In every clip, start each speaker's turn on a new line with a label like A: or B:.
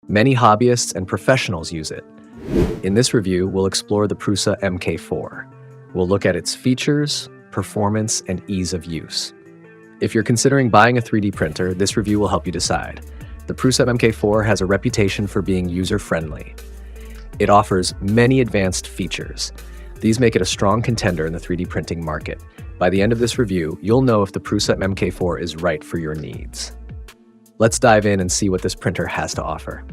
A: Many hobbyists and professionals use it. In this review, we'll explore the Prusa MK4. We'll look at its features, performance, and ease of use. If you're considering buying a 3D printer, this review will help you decide. The Prusa MK4 has a reputation for being user-friendly. It offers many advanced features. These make it a strong contender in the 3D printing market. By the end of this review, you'll know if the Prusa MK4 is right for your needs. Let's dive in and see what this printer has to offer.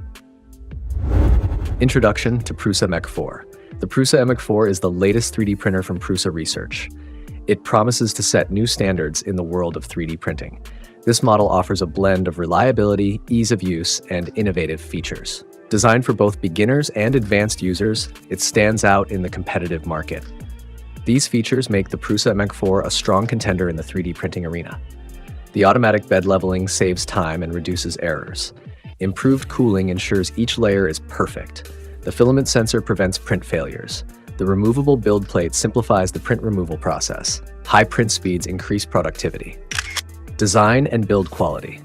A: Introduction to Prusa MK4. The Prusa MK4 is the latest 3D printer from Prusa Research. It promises to set new standards in the world of 3D printing. This model offers a blend of reliability, ease of use, and innovative features. Designed for both beginners and advanced users, it stands out in the competitive market. These features make the Prusa MK4 a strong contender in the 3D printing arena. The automatic bed leveling saves time and reduces errors. Improved cooling ensures each layer is perfect. The filament sensor prevents print failures. The removable build plate simplifies the print removal process. High print speeds increase productivity. Design and build quality.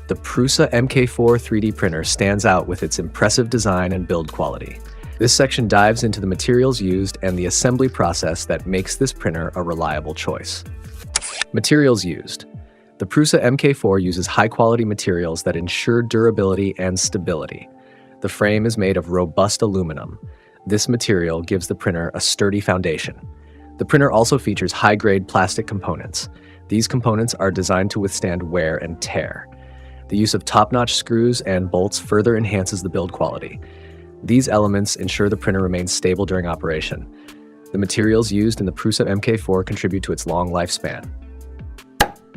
A: The Prusa MK4 3D printer stands out with its impressive design and build quality. This section dives into the materials used and the assembly process that makes this printer a reliable choice. Materials used. The Prusa MK4 uses high-quality materials that ensure durability and stability. The frame is made of robust aluminum. This material gives the printer a sturdy foundation. The printer also features high-grade plastic components. These components are designed to withstand wear and tear. The use of top-notch screws and bolts further enhances the build quality. These elements ensure the printer remains stable during operation. The materials used in the Prusa MK4 contribute to its long lifespan.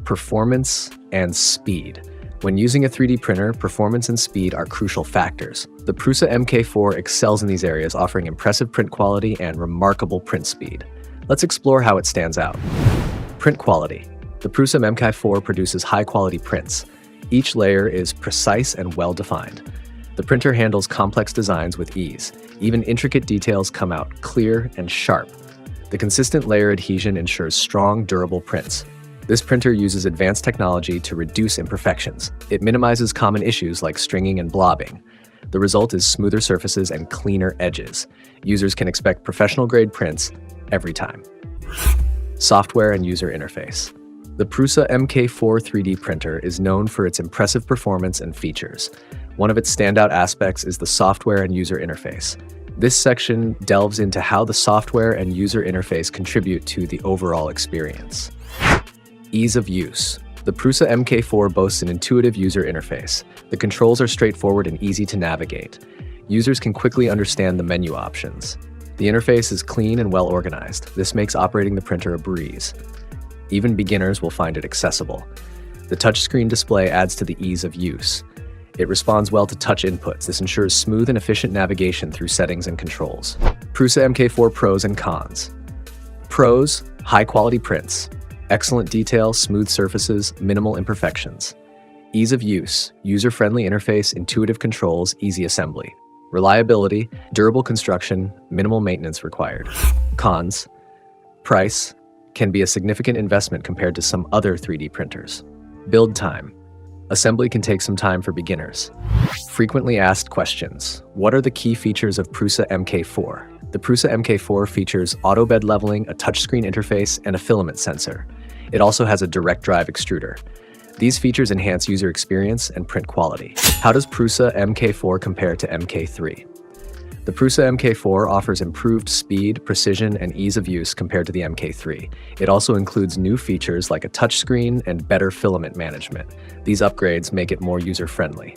A: Performance and speed. When using a 3D printer, performance and speed are crucial factors. The Prusa MK4 excels in these areas, offering impressive print quality and remarkable print speed. Let's explore how it stands out. Print quality. The Prusa MK4 produces high-quality prints. Each layer is precise and well-defined. The printer handles complex designs with ease. Even intricate details come out clear and sharp. The consistent layer adhesion ensures strong, durable prints. This printer uses advanced technology to reduce imperfections. It minimizes common issues like stringing and blobbing. The result is smoother surfaces and cleaner edges. Users can expect professional-grade prints every time. Software and user interface. The Prusa MK4 3D printer is known for its impressive performance and features. One of its standout aspects is the software and user interface. This section delves into how the software and user interface contribute to the overall experience. Ease of use. The Prusa MK4 boasts an intuitive user interface. The controls are straightforward and easy to navigate. Users can quickly understand the menu options. The interface is clean and well organized. This makes operating the printer a breeze. Even beginners will find it accessible. The touchscreen display adds to the ease of use. It responds well to touch inputs. This ensures smooth and efficient navigation through settings and controls. Prusa MK4 pros and cons. Pros: high-quality prints. Excellent detail, smooth surfaces, minimal imperfections. Ease of use, user-friendly interface, intuitive controls, easy assembly. Reliability, durable construction, minimal maintenance required. Cons: price, can be a significant investment compared to some other 3D printers. Build time, assembly can take some time for beginners. Frequently asked questions. What are the key features of Prusa MK4? The Prusa MK4 features auto bed leveling, a touchscreen interface, and a filament sensor. It also has a direct drive extruder. These features enhance user experience and print quality. How does Prusa MK4 compare to MK3? The Prusa MK4 offers improved speed, precision, and ease of use compared to the MK3. It also includes new features like a touchscreen and better filament management. These upgrades make it more user-friendly.